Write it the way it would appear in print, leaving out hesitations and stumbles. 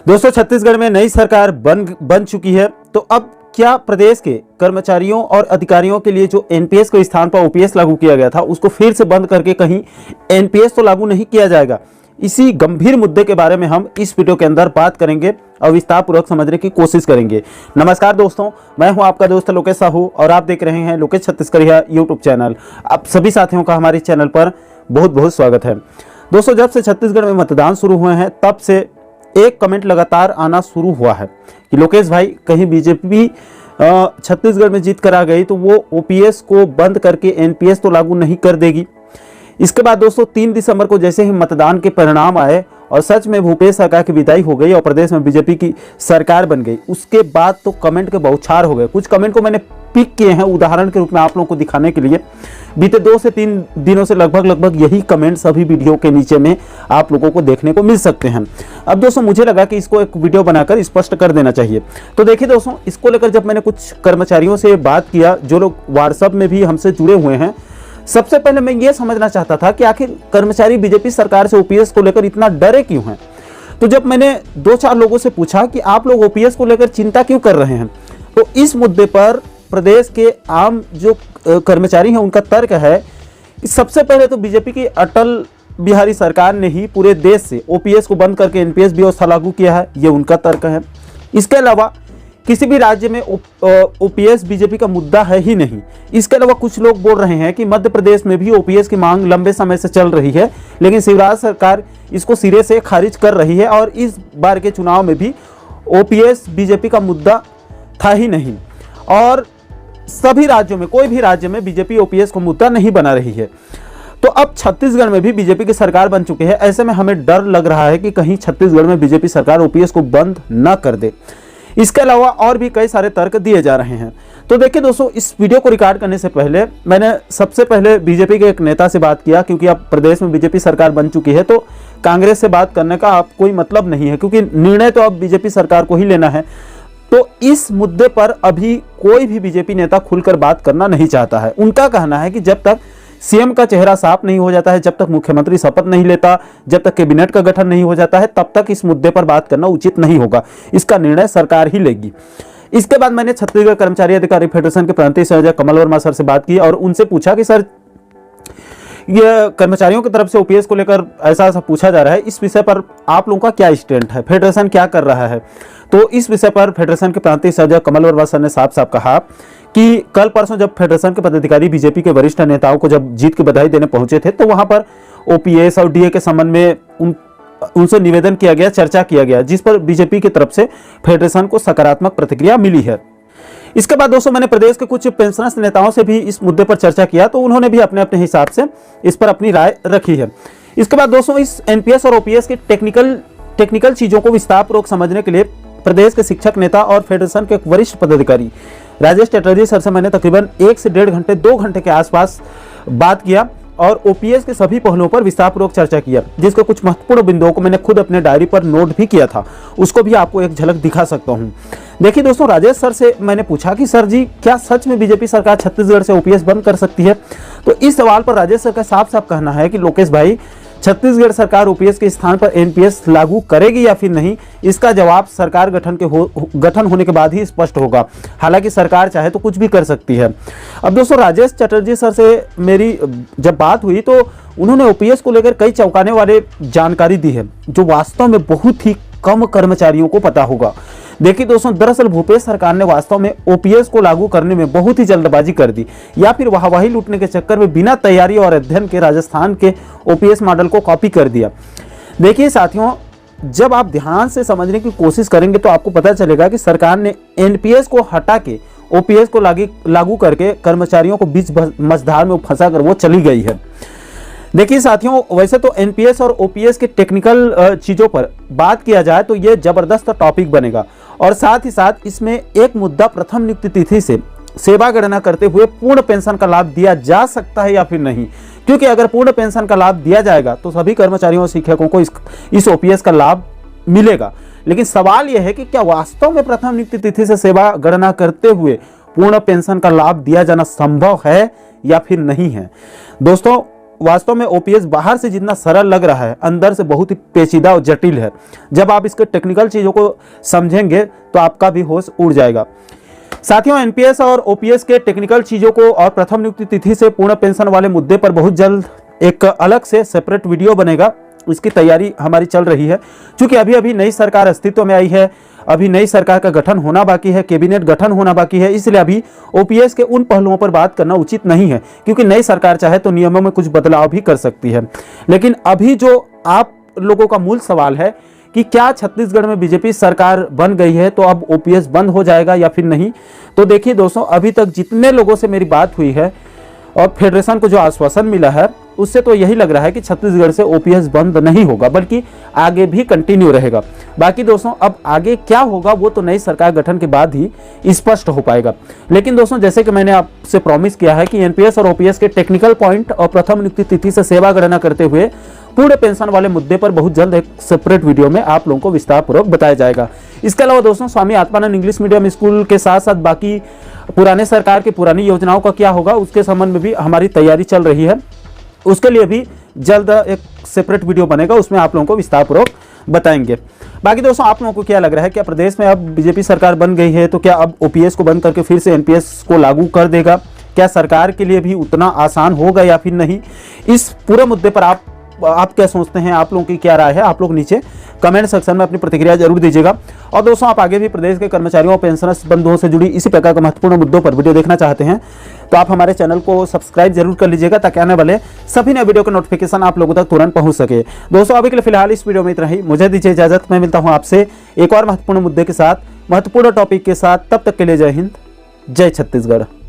दोस्तों, छत्तीसगढ़ में नई सरकार बन चुकी है। तो अब क्या प्रदेश के कर्मचारियों और अधिकारियों के लिए जो एनपीएस के स्थान पर ओपीएस लागू किया गया था उसको फिर से बंद करके कहीं एनपीएस तो लागू नहीं किया जाएगा? इसी गंभीर मुद्दे के बारे में हम इस वीडियो के अंदर बात करेंगे और विस्तारपूर्वक समझने की कोशिश करेंगे। नमस्कार दोस्तों, मैं हूं आपका दोस्त लोकेश साहू और आप देख रहे हैं लोकेश छत्तीसगढ़िया यूट्यूब चैनल। आप सभी साथियों का हमारे चैनल पर बहुत बहुत स्वागत है। दोस्तों, जब से छत्तीसगढ़ में मतदान शुरू हुए हैं तब से एक कमेंट लगातार आना शुरू हुआ है कि लोकेश भाई, कहीं बीजेपी छत्तीसगढ़ में जीत कर आ गई तो वो ओपीएस को बंद करके एनपीएस तो लागू नहीं कर देगी। इसके बाद दोस्तों 3 दिसंबर को जैसे ही मतदान के परिणाम आए और सच में भूपेश सरकार की विदाई हो गई और प्रदेश में बीजेपी की सरकार बन गई, उसके बाद तो कमेंट के बौछार हो गए। कुछ कमेंट को मैंने पिक किए हैं उदाहरण के रूप में आप लोगों को दिखाने के लिए। बीते 2 से 3 दिनों से लगभग यही कमेंट सभी वीडियो के नीचे में आप लोगों को देखने को मिल सकते हैं। अब दोस्तों, मुझे लगा कि इसको एक वीडियो बनाकर स्पष्ट कर देना चाहिए। तो देखिए दोस्तों, इसको लेकर जब मैंने कुछ कर्मचारियों से बात किया जो लोग व्हाट्सएप में भी हमसे जुड़े हुए हैं, सबसे पहले मैं ये समझना चाहता था कि आखिर कर्मचारी बीजेपी सरकार से ओपीएस को लेकर इतना डरे क्यों हैं। तो जब मैंने 2-4 लोगों से पूछा कि आप लोग ओपीएस को लेकर चिंता क्यों कर रहे हैं, तो इस मुद्दे पर प्रदेश के आम जो कर्मचारी हैं उनका तर्क है कि सबसे पहले तो बीजेपी की अटल बिहारी सरकार ने ही पूरे देश से ओपीएस को बंद करके एनपीएस व्यवस्था लागू किया है, ये उनका तर्क है। इसके अलावा किसी भी राज्य में ओपीएस बीजेपी का मुद्दा है ही नहीं। इसके अलावा कुछ लोग बोल रहे हैं कि मध्य प्रदेश में भी ओपीएस की मांग लंबे समय से चल रही है, लेकिन शिवराज सरकार इसको सिरे से खारिज कर रही है और इस बार के चुनाव में भी ओपीएस बीजेपी का मुद्दा था ही नहीं। और सभी राज्यों में, कोई भी राज्य में बीजेपी ओपीएस को मुद्दा नहीं बना रही है। तो अब छत्तीसगढ़ में भी बीजेपी की सरकार बन चुकी है। ऐसे में हमें डर लग रहा है कि कहीं छत्तीसगढ़ में बीजेपी सरकार ओपीएस को बंद न कर दे। इसके अलावा और भी कई सारे तर्क दिए जा रहे हैं। तो देखिए दोस्तों, इस वीडियो को रिकॉर्ड करने से पहले मैंने सबसे पहले बीजेपी के एक नेता से बात किया, क्योंकि अब प्रदेश में बीजेपी सरकार बन चुकी है तो कांग्रेस से बात करने का अब कोई मतलब नहीं है, क्योंकि निर्णय तो अब बीजेपी सरकार को ही लेना है। तो इस मुद्दे पर अभी कोई भी बीजेपी नेता खुलकर बात करना नहीं चाहता है। उनका कहना है कि जब तक सीएम का चेहरा साफ नहीं हो जाता है, जब तक मुख्यमंत्री शपथ नहीं लेता, जब तक कैबिनेट का गठन नहीं हो जाता है, तब तक इस मुद्दे पर बात करना उचित नहीं होगा। इसका निर्णय सरकार ही लेगी। इसके बाद मैंने छत्तीसगढ़ कर्मचारी अधिकारी फेडरेशन के प्रांतीय संयोजक कमल वर्मा सर से बात की और उनसे पूछा कि सर, ये कर्मचारियों की तरफ से ओपीएस को लेकर ऐसा पूछा जा रहा है, इस विषय पर आप लोगों का क्या स्टैंड है, फेडरेशन क्या कर रहा है। तो इस विषय पर फेडरेशन के प्रांतीय संयोजक कमल वर्मा सर ने साफ साफ कहा कि कल परसों जब फेडरेशन के पदाधिकारी बीजेपी के वरिष्ठ नेताओं को जब जीत की बधाई देने पहुंचे थे तो वहां पर ओपीएस और डीए के संबंध में उनसे निवेदन किया गया, चर्चा किया गया, जिस पर बीजेपी की तरफ से फेडरेशन को सकारात्मक प्रतिक्रिया मिली है। इसके बाद दोस्तों मैंने प्रदेश के कुछ पेंशनर्स नेताओं से भी इस मुद्दे पर चर्चा किया, तो उन्होंने भी अपने अपने हिसाब से इस पर अपनी राय रखी है। इसके बाद दोस्तों, इस एनपीएस और ओपीएस की टेक्निकल चीजों को विस्तारपूर्वक समझने के लिए प्रदेश के शिक्षक नेता और फेडरेशन के वरिष्ठ पदाधिकारी राजेश चटर्जी सर से मैंने तकरीबन 1 से 1.5 घंटे 2 घंटे के आसपास बात किया और ओपीएस के सभी पहलुओं पर विस्तारपूर्वक चर्चा किया, जिसके कुछ महत्वपूर्ण बिंदुओं को मैंने खुद अपने डायरी पर नोट भी किया था। उसको भी आपको एक झलक दिखा सकता हूं। देखिए दोस्तों, राजेश सर से मैंने पूछा कि सर जी, क्या सच में बीजेपी सरकार छत्तीसगढ़ से ओपीएस बंद कर सकती है। तो इस सवाल पर राजेश सर का साफ साफ कहना है कि लोकेश भाई, छत्तीसगढ़ सरकार ओपीएस के स्थान पर एनपीएस लागू करेगी या फिर नहीं, इसका जवाब सरकार गठन होने के बाद ही स्पष्ट होगा। हालांकि सरकार चाहे तो कुछ भी कर सकती है। अब दोस्तों, राजेश चटर्जी सर से मेरी जब बात हुई तो उन्होंने ओपीएस को लेकर कई चौंकाने वाले जानकारी दी है, जो वास्तव में बहुत ही कम कर्मचारियों को पता होगा। देखिए दोस्तों, दरअसल भूपेश सरकार ने वास्तव में ओपीएस को लागू करने में बहुत ही जल्दबाजी कर दी, या फिर वाहवाही लूटने के चक्कर में बिना तैयारी और अध्ययन के राजस्थान के ओपीएस मॉडल को कॉपी कर दिया। देखिए साथियों, जब आप ध्यान से समझने की कोशिश करेंगे तो आपको पता चलेगा कि सरकार ने एनपीएस को हटा के ओपीएस को लागू करके कर्मचारियों को बीच मझधार में फंसा कर वो चली गई है। देखिए साथियों, वैसे तो एनपीएस और ओपीएस के टेक्निकल चीज़ों पर बात किया जाए तो ये जबरदस्त टॉपिक बनेगा और साथ ही साथ इसमें एक मुद्दा प्रथम नियुक्ति तिथि से सेवा गणना करते हुए पूर्ण पेंशन का लाभ दिया जा सकता है या फिर नहीं, क्योंकि अगर पूर्ण पेंशन का लाभ दिया जाएगा तो सभी कर्मचारियों और शिक्षकों को इस ओपीएस का लाभ मिलेगा। लेकिन सवाल यह है कि क्या वास्तव में प्रथम नियुक्ति तिथि से सेवा गणना करते हुए पूर्ण पेंशन का लाभ दिया जाना संभव है या फिर नहीं है। दोस्तों, वास्तव में ओपीएस बाहर से जितना सरल लग रहा है, अंदर से बहुत ही पेचीदा और जटिल है। जब आप इसके टेक्निकल चीज़ों को समझेंगे तो आपका भी होश उड़ जाएगा। साथियों, एनपीएस और ओपीएस के टेक्निकल चीज़ों को और प्रथम नियुक्ति तिथि से पूर्ण पेंशन वाले मुद्दे पर बहुत जल्द एक अलग से सेपरेट वीडियो बनेगा। इसकी तैयारी हमारी चल रही है। क्योंकि अभी अभी नई सरकार अस्तित्व में आई है, अभी नई सरकार का गठन होना बाकी है, कैबिनेट गठन होना बाकी है, इसलिए अभी ओपीएस के उन पहलुओं पर बात करना उचित नहीं है। क्योंकि नई सरकार चाहे तो नियमों में कुछ बदलाव भी कर सकती है। लेकिन अभी जो आप लोगों का मूल सवाल है कि क्या छत्तीसगढ़ में बीजेपी सरकार बन गई है तो अब ओपीएस बंद हो जाएगा या फिर नहीं। तो देखिए दोस्तों, अभी तक जितने लोगों से मेरी बात हुई है और फेडरेशन को जो आश्वासन मिला है, उससे तो यही लग रहा है कि छत्तीसगढ़ से ओपीएस बंद नहीं होगा, बल्कि आगे भी कंटिन्यू रहेगा। बाकी दोस्तों, अब आगे क्या होगा वो तो नई सरकार गठन के बाद ही स्पष्ट हो पाएगा। लेकिन दोस्तों, जैसे कि मैंने आपसे प्रॉमिस किया है कि एनपीएस और ओपीएस के टेक्निकल पॉइंट और प्रथम नियुक्ति तिथि से सेवा गणना करते हुए पूर्ण पेंशन वाले मुद्दे पर बहुत जल्द एक सेपरेट वीडियो में आप लोगों को विस्तार पूर्वक बताया जाएगा। इसके अलावा दोस्तों, Swami Atmanand English medium school के साथ साथ बाकी पुराने सरकार की पुरानी योजनाओं का क्या होगा, उसके संबंध में भी हमारी तैयारी चल रही है। उसके लिए भी जल्द एक सेपरेट वीडियो बनेगा, उसमें आप लोगों को विस्तार पूर्वक बताएंगे। बाकी दोस्तों, आप लोगों को क्या लग रहा है, क्या प्रदेश में अब बीजेपी सरकार बन गई है तो क्या अब ओपीएस को बंद करके फिर से एनपीएस को लागू कर देगा? क्या सरकार के लिए भी उतना आसान होगा या फिर नहीं? इस पूरे मुद्दे पर आप क्या सोचते हैं, आप लोगों की क्या राय है? आप लोग नीचे कमेंट सेक्शन में अपनी प्रतिक्रिया जरूर दीजिएगा। और दोस्तों, आप आगे भी प्रदेश के कर्मचारियों और पेंशनर्स बंधुओं से जुड़ी इसी प्रकार के महत्वपूर्ण मुद्दों पर वीडियो देखना चाहते हैं तो आप हमारे चैनल को सब्सक्राइब जरूर कर लीजिएगा, ताकि आने वाले सभी नए वीडियो का नोटिफिकेशन आप लोगों तक तुरंत पहुंच सके। दोस्तों, अभी के लिए फिलहाल इस वीडियो में इतना ही। मुझे दीजिए इजाजत, मैं मिलता हूं आपसे एक और महत्वपूर्ण मुद्दे के साथ, महत्वपूर्ण टॉपिक के साथ। तब तक के लिए जय हिंद, जय छत्तीसगढ़।